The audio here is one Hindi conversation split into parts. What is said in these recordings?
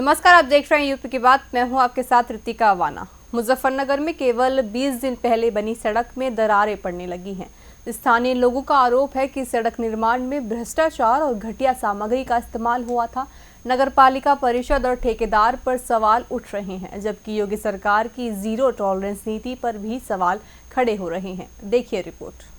नमस्कार, आप देख रहे हैं यूपी की बात। मैं हूं आपके साथ रितिका अवाना। मुजफ्फरनगर में केवल 20 दिन पहले बनी सड़क में दरारें पड़ने लगी हैं। स्थानीय लोगों का आरोप है कि सड़क निर्माण में भ्रष्टाचार और घटिया सामग्री का इस्तेमाल हुआ था। नगरपालिका परिषद और ठेकेदार पर सवाल उठ रहे हैं, जबकि योगी सरकार की जीरो टॉलरेंस नीति पर भी सवाल खड़े हो रहे हैं। देखिए रिपोर्ट।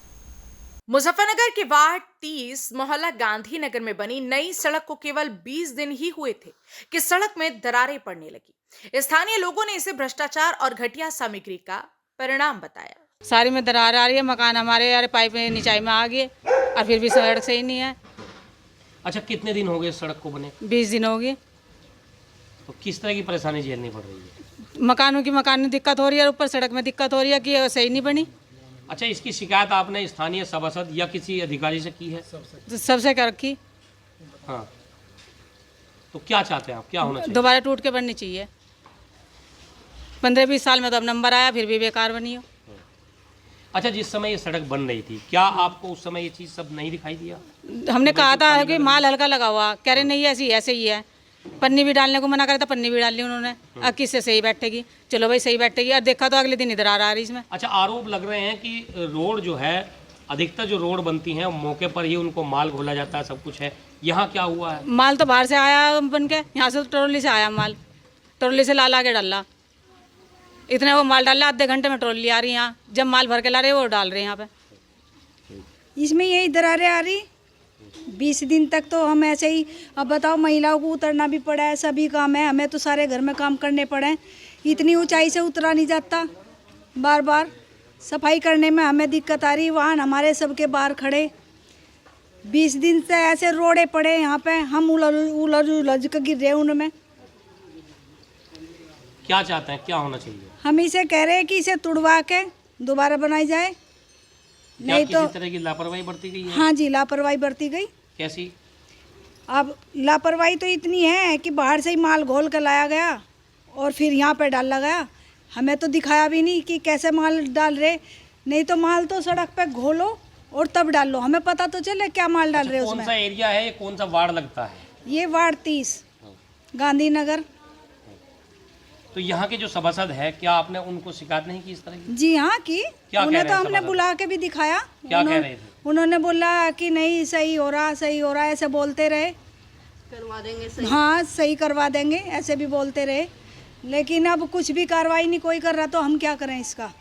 मुजफ्फरनगर के वार्ड 30 मोहल्ला गांधीनगर में बनी नई सड़क को केवल 20 दिन ही हुए थे कि सड़क में दरारें पड़ने लगी। स्थानीय लोगों ने इसे भ्रष्टाचार और घटिया सामग्री का परिणाम बताया। सारी में दरार आ रही है, मकान हमारे यार पाइप में निचाई में आ गए और फिर भी सड़क सही नहीं है। अच्छा, कितने दिन हो गए सड़क को बने? 20 दिन हो गए। तो किस तरह की परेशानी झेलनी पड़ रही है? मकान में दिक्कत हो रही है, ऊपर सड़क में दिक्कत हो रही है कि सही नहीं बनी। अच्छा, इसकी शिकायत आपने स्थानीय सभासद या किसी अधिकारी से की है? सबसे कर रखी। हाँ, तो क्या चाहते हैं आप, क्या होना चाहिए? दोबारा टूट के बननी चाहिए। 15-20 साल में तो अब नंबर आया, फिर भी बेकार बनी हो। अच्छा, जिस समय ये सड़क बन रही थी, क्या आपको उस समय ये चीज़ सब नहीं दिखाई दिया? हमने कहा था कि माल हल्का लगा हुआ, कह रहे नहीं ऐसे ही है। पन्नी भी डालने को मना करा था, पन्नी भी डाल ली उन्होंने। अब किससे सही बैठेगी? चलो भाई सही बैठेगी। और देखा तो अगले दिन इधर आ रही इसमें। अच्छा, आरोप लग रहे हैं कि रोड जो है, अधिकतर जो रोड बनती हैं मौके पर ही उनको माल घोला जाता है, सब कुछ है। यहाँ क्या हुआ है? माल तो बाहर से आया बन के, यहाँ से तो ट्रॉली से आया माल। ट्रॉली से ला के डाला, इतने वो माल डाला, आधे घंटे में ट्रॉली आ रही है। यहाँ जब माल भर के ला रहे वो डाल रहे हैं यहाँ पे। इसमें यही दरारें आ रही 20 दिन तक तो हम ऐसे ही। अब बताओ, महिलाओं को उतरना भी पड़ा है, सभी काम है, हमें तो सारे घर में काम करने पड़े हैं। इतनी ऊंचाई से उतरा नहीं जाता, बार बार सफाई करने में हमें दिक्कत आ रही। वाहन हमारे सबके बाहर खड़े, 20 दिन से ऐसे रोड़े पड़े यहाँ पे, हम उलझ कर गिर रहे उनमें। क्या चाहते हैं, क्या होना चाहिए? हम इसे कह रहे हैं कि इसे तुड़वा के दोबारा बनाई जाए, नहीं तो किसी तरह की लापरवाही बरती गई है? हाँ जी, लापरवाही बरती गई। कैसी? अब लापरवाही तो इतनी है कि बाहर से ही माल घोल कर लाया गया और फिर यहाँ पे डाला गया। हमें तो दिखाया भी नहीं कि कैसे माल डाल रहे। नहीं तो माल तो सड़क पे घोलो और तब डाल लो, हमें पता तो चले क्या माल डाल रहे उसमें। कौन सा एरिया है, कौन सा वार्ड लगता है? ये वार्ड 30 गांधीनगर। तो यहाँ के जो सभासद है, क्या आपने उनको शिकायत नहीं की इस तरह की? जी हाँ की। उन्हें तो हमने सभासद? बुला के भी दिखाया। क्या कह रहे थे? उन्होंने बोला कि नहीं सही हो रहा, ऐसे बोलते रहे। करवा देंगे सही। हाँ, सही करवा देंगे, ऐसे भी बोलते रहे। लेकिन अब कुछ भी कार्रवाई नहीं कोई कर रहा, तो हम क्या करें इसका?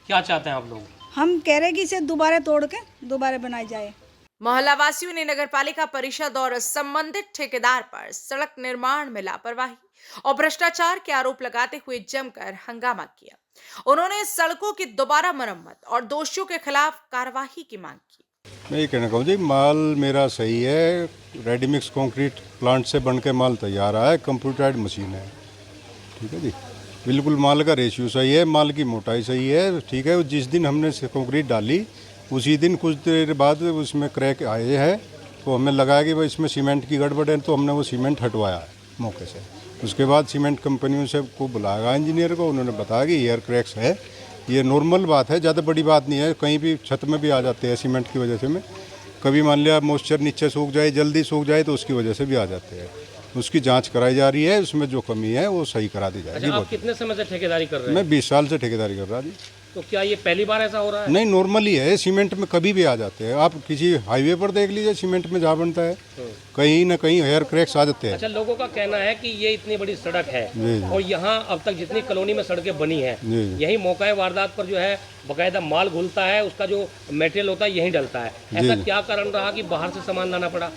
क्या चाहते हैं आप लोग? हम कह रहे कि इसे दोबारा तोड़ के दोबारा बनाई जाए। मोहल्ला वासियों ने नगरपालिका परिषद और संबंधित ठेकेदार पर सड़क निर्माण में लापरवाही और भ्रष्टाचार के आरोप लगाते हुए जमकर हंगामा किया। उन्होंने सड़कों की दोबारा मरम्मत और दोषियों के खिलाफ कार्रवाई की मांग की। मैं ये कहना कहूँ जी, माल मेरा सही है, रेडी मिक्स कंक्रीट प्लांट से बन के माल तैयार आया है, कंप्यूटराइज्ड मशीन है, ठीक है जी। बिल्कुल माल का रेशियो सही है, माल की मोटाई सही है, ठीक है। जिस दिन हमने कंक्रीट डाली उसी दिन कुछ देर बाद उसमें क्रैक आए हैं, तो हमें लगाया कि भाई इसमें सीमेंट की गड़बड़ है, तो हमने वो सीमेंट हटवाया है मौके से। उसके बाद सीमेंट कंपनियों से को बुलाया इंजीनियर को, उन्होंने बताया कि एयर क्रैक्स है, ये नॉर्मल बात है, ज़्यादा बड़ी बात नहीं है। कहीं भी छत में भी आ जाते हैं सीमेंट की वजह से। में कभी मान लिया मॉइस्चर नीचे सूख जाए, जल्दी सूख जाए, तो उसकी वजह से भी आ जाते हैं। उसकी जांच कराई जा रही है, उसमें जो कमी है वो सही करा दी जाएगी। अच्छा, आप कितने समय से ठेकेदारी कर रहे हैं? मैं 20 साल से ठेकेदारी कर रहा जी। तो क्या ये पहली बार ऐसा हो रहा है? नहीं, नॉर्मली है, सीमेंट में कभी भी आ जाते हैं। आप किसी हाईवे पर देख लीजिए, सीमेंट में जहाँ बनता है कहीं ना कहीं हेयर क्रैक्स आ जाते हैं। अच्छा, लोगों का कहना है कि ये इतनी बड़ी सड़क है जी। और यहाँ अब तक जितनी कॉलोनी में सड़कें बनी हैं, जी। यही मौका वारदात पर जो है बाकायदा माल घुलता है, उसका जो मटेरियल होता है यहीं डलता है। ऐसा क्या कारण रहा कि बाहर से सामान लाना पड़ा?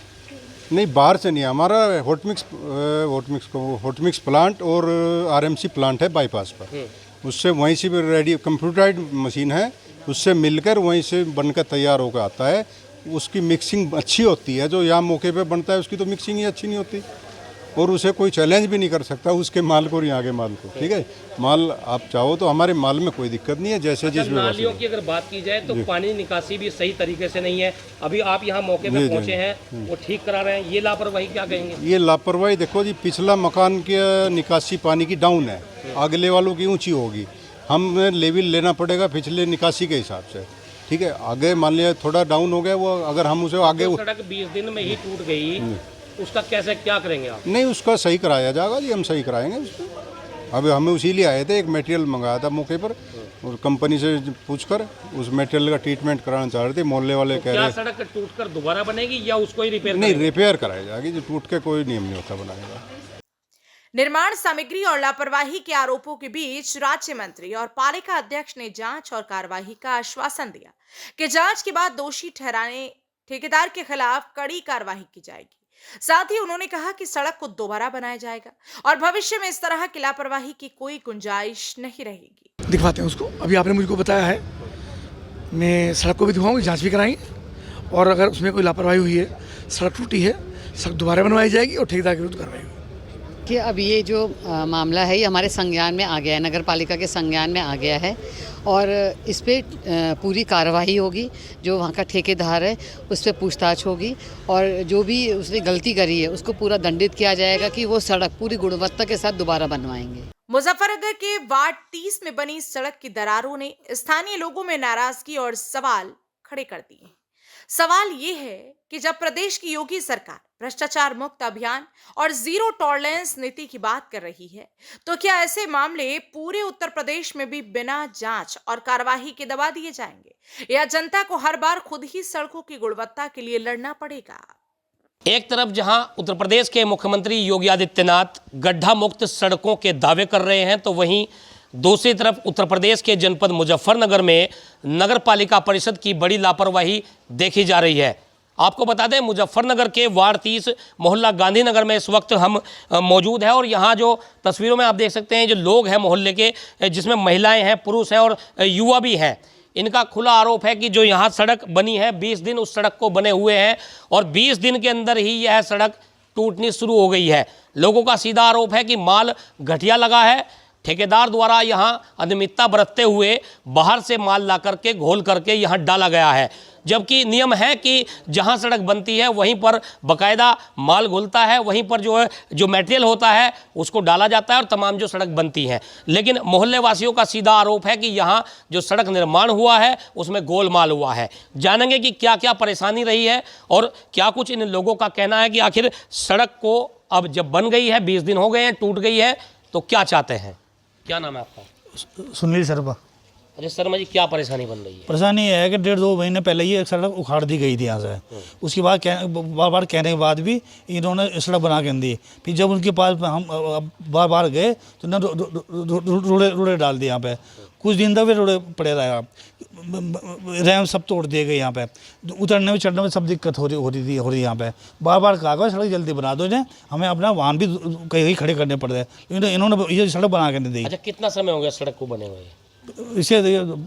नहीं, बाहर से नहीं, हमारा हॉट मिक्स प्लांट और आरएमसी प्लांट है बाईपास पर, उससे वहीं से रेडी कंप्यूटराइज्ड मशीन है, उससे मिलकर वहीं से बनकर तैयार होकर आता है। उसकी मिक्सिंग अच्छी होती है, जो यहाँ मौके पे बनता है उसकी तो मिक्सिंग ही अच्छी नहीं होती, और उसे कोई चैलेंज भी नहीं कर सकता उसके माल को और यहाँ के माल को, ठीक है। माल आप चाहो तो हमारे माल में कोई दिक्कत नहीं है, जैसे जिस नालियों की अगर बात की जाए तो पानी निकासी भी सही तरीके से नहीं है। अभी आप यहाँ मौके पे पहुँचे हैं, वो ठीक करा रहे हैं, ये लापरवाही क्या कहेंगे? ये लापरवाही देखो जी, पिछला मकान के निकासी पानी की डाउन है, अगले वालों की ऊंची होगी, हमें लेवल लेना पड़ेगा पिछले निकासी के हिसाब से, ठीक है। आगे मान लिया थोड़ा डाउन हो गया वो, अगर हम उसे आगे सड़क 20 दिन में ही टूट गई उसका कैसे क्या करेंगे आप? नहीं, उसका सही कराया जाएगा जी, हम सही कराएंगे उसको। अभी हमें उसी लिए आए थे, एक मटेरियल मंगाया था मौके पर और कंपनी से पूछकर उस मटेरियल का ट्रीटमेंट कराना चाह रहे थे। मोहल्ले वाले कह क्या रहे सड़क टूटकर दोबारा बनेगी या उसको ही रिपेयर नहीं, करेंगे? रिपेयर कराई जाएगी, जो टूट के कोई नियम नहीं होता बनाएगा। निर्माण सामग्री और लापरवाही के आरोपों के बीच राज्य मंत्री और पालिका अध्यक्ष ने जांच और कार्रवाई का आश्वासन दिया कि जांच के बाद दोषी ठहराने ठेकेदार के खिलाफ कड़ी कार्रवाई की जाएगी। साथ ही उन्होंने कहा कि सड़क को दोबारा बनाया जाएगा और भविष्य में इस तरह की लापरवाही की कोई गुंजाइश नहीं रहेगी। दिखवाते हैं उसको, अभी आपने मुझको बताया है, मैं सड़क को भी दिखाऊंगी, जांच भी कराएंगे और अगर उसमें कोई लापरवाही हुई है, सड़क टूटी है, सड़क दोबारा बनवाई जाएगी और ठेकेदार के विरुद्ध कार्रवाई होगी। कि अब ये जो मामला है ये हमारे संज्ञान में आ गया है, नगर पालिका के संज्ञान में आ गया है और इस पे पूरी कार्रवाई होगी। जो वहाँ का ठेकेदार है उस पर पूछताछ होगी और जो भी उसने गलती करी है उसको पूरा दंडित किया जाएगा कि वो सड़क पूरी गुणवत्ता के साथ दोबारा बनवाएंगे। मुजफ्फरनगर के वार्ड 30 में बनी सड़क की दरारों ने स्थानीय लोगों में नाराजगी और सवाल खड़े कर दिए। सवाल ये है कि जब प्रदेश की योगी सरकार भ्रष्टाचार मुक्त अभियान और जीरो टॉलरेंस नीति की बात कर रही है, तो क्या ऐसे मामले पूरे उत्तर प्रदेश में भी बिना जांच और कार्रवाई के दबा दिए जाएंगे या जनता को हर बार खुद ही सड़कों की गुणवत्ता के लिए लड़ना पड़ेगा? एक तरफ जहां उत्तर प्रदेश के मुख्यमंत्री योगी आदित्यनाथ गड्ढा मुक्त सड़कों के दावे कर रहे हैं, तो वहीं दूसरी तरफ उत्तर प्रदेश के जनपद मुजफ्फरनगर में नगर पालिका परिषद की बड़ी लापरवाही देखी जा रही है। आपको बता दें, मुजफ्फरनगर के वार्ड 30 मोहल्ला गांधीनगर में इस वक्त हम मौजूद हैं और यहाँ जो तस्वीरों में आप देख सकते हैं, जो लोग हैं मोहल्ले के, जिसमें महिलाएं हैं, पुरुष हैं और युवा भी हैं, इनका खुला आरोप है कि जो यहाँ सड़क बनी है 20 दिन उस सड़क को बने हुए हैं और 20 दिन के अंदर ही यह सड़क टूटनी शुरू हो गई है। लोगों का सीधा आरोप है कि माल घटिया लगा है, ठेकेदार द्वारा यहाँ अनियमितता बरतते हुए बाहर से माल ला करके घोल करके यहाँ डाला गया है, जबकि नियम है कि जहाँ सड़क बनती है वहीं पर बाकायदा माल घुलता है, वहीं पर जो मटेरियल होता है उसको डाला जाता है और तमाम जो सड़क बनती है। लेकिन मोहल्ले वासियों का सीधा आरोप है कि यहाँ जो सड़क निर्माण हुआ है उसमें गोलमाल हुआ है। जानेंगे कि क्या क्या परेशानी रही है और क्या कुछ इन लोगों का कहना है कि आखिर सड़क को अब जब बन गई है, 20 दिन हो गए हैं, टूट गई है, तो क्या चाहते हैं। क्या नाम है आपका? सुनील शर्मा। अच्छा शर्मा जी, क्या परेशानी बन रही है? परेशानी ये है कि 1.5-2 महीने पहले ही एक सड़क उखाड़ दी गई थी यहाँ से। उसके बाद बार बार कहने के बाद भी इन्होंने सड़क बना के दी। फिर जब उनके पास हम बार बार गए तो उन्होंने रोड़े डाल दिए यहाँ पे। कुछ दिन तक वे रोड़े पड़े रहा, रैम सब तोड़ दिए गए यहाँ पे, उतरने में चढ़ने में सब दिक्कत हो रही है यहाँ पे। बार बार कहा गया सड़क जल्दी बना दो, इन्हें हमें अपना वाहन भी कहीं खड़े करने पड़ रहे, इन्होंने ये सड़क बना के नहीं दी। अच्छा, कितना समय हो गया सड़क को बने हुए? इसे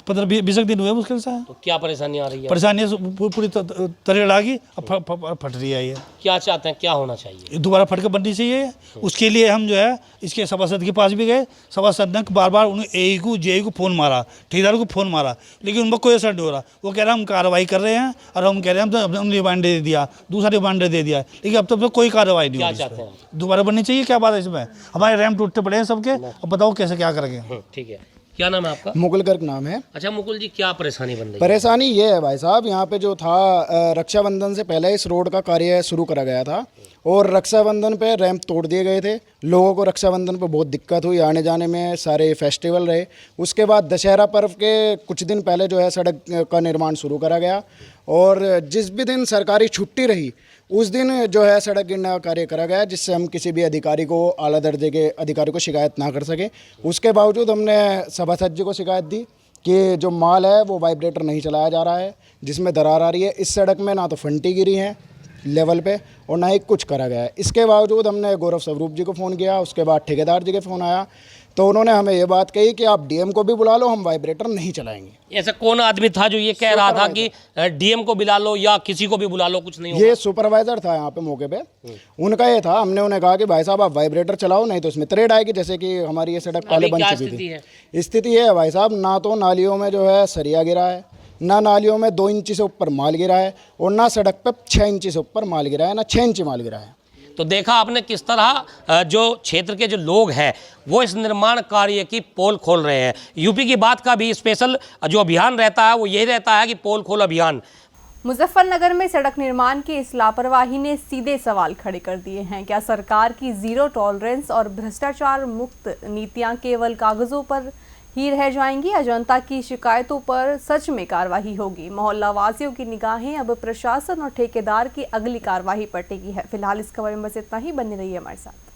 15-20 दिन हुए मुश्किल से। तो क्या परेशानी आ रही है? परेशानी पूरी तरेड़ आ गई, अब फट रही है ये। क्या चाहते हैं, क्या होना चाहिए? दोबारा फट के बननी चाहिए। उसके लिए हम जो है इसके सभासद के पास भी गए, सभासद ने बार बार उन्हें ए को जे को फ़ोन मारा, ठेकेदार को फ़ोन मारा, लेकिन उनको कोई असर नहीं हो रहा। वो कह रहा हम कार्रवाई कर रहे हैं और हम कह रहे हैं हमने रिमाइंडर दे दिया, दूसरा रिमाइंडर दे दिया, लेकिन अब तक तो कोई कार्रवाई नहीं हो रही। दोबारा बननी चाहिए। क्या बात है इसमें? हमारे रैम टूटते पड़े हैं सबके, अब बताओ कैसे क्या करेंगे। ठीक है, क्या नाम है आपका? मुकुल गर्ग नाम है। अच्छा मुकुल जी, क्या परेशानी बन रही है? परेशानी ये है भाई साहब, यहाँ पे जो था रक्षाबंधन से पहले इस रोड का कार्य शुरू करा गया था और रक्षाबंधन पे रैंप तोड़ दिए गए थे। लोगों को रक्षाबंधन पे बहुत दिक्कत हुई आने जाने में, सारे फेस्टिवल रहे। उसके बाद दशहरा पर्व के कुछ दिन पहले जो है सड़क का निर्माण शुरू करा गया और जिस भी दिन सरकारी छुट्टी रही उस दिन जो है सड़क गिरने का कार्य करा गया, जिससे हम किसी भी अधिकारी को, आला दर्जे के अधिकारी को शिकायत ना कर सके। उसके बावजूद हमने सभासद जी को शिकायत दी कि जो माल है वो वाइब्रेटर नहीं चलाया जा रहा है, जिसमें दरार आ रही है। इस सड़क में ना तो फंटी गिरी है लेवल पे और ना ही कुछ करा गया है। इसके बावजूद हमने गौरव स्वरूप जी को फ़ोन किया, उसके बाद ठेकेदार जी के फ़ोन आया तो उन्होंने हमें ये बात कही कि आप डीएम को भी बुला लो, हम वाइब्रेटर नहीं चलाएंगे। ऐसा कौन आदमी था जो ये कह रहा था कि डीएम को बुला लो या किसी को भी बुला लो, कुछ नहीं होगा? ये सुपरवाइजर था यहाँ पे मौके पे, उनका ये था। हमने उन्हें कहा कि भाई साहब आप वाइब्रेटर चलाओ, नहीं तो इसमें तरेड़ आएगी, जैसे कि हमारी ये सड़क पहले बन चुकी थी। स्थिति ये है भाई साहब, ना तो नालियों में जो है सरिया गिरा है, ना नालियों में 2 इंच से ऊपर माल गिरा है और ना सड़क पे 6 इंच से ऊपर माल गिरा है, ना 6 इंच माल गिरा है। तो देखा आपने किस तरह जो क्षेत्र के जो लोग हैं वो इस निर्माण कार्य की पोल खोल रहे हैं। यूपी की बात का भी स्पेशल जो अभियान रहता है वो यही रहता है कि पोल खोल अभियान। मुजफ्फरनगर में सड़क निर्माण की इस लापरवाही ने सीधे सवाल खड़े कर दिए हैं। क्या सरकार की जीरो टॉलरेंस और भ्रष्टाचार मुक्त नीतियां केवल कागजों पर ही रह जाएंगी या जनता की शिकायतों पर सच में कार्रवाई होगी? मोहल्ला वासियों की निगाहें अब प्रशासन और ठेकेदार की अगली कार्रवाई पर टिकी है। फिलहाल इस खबर में बस इतना ही। बने रहिए हमारे साथ।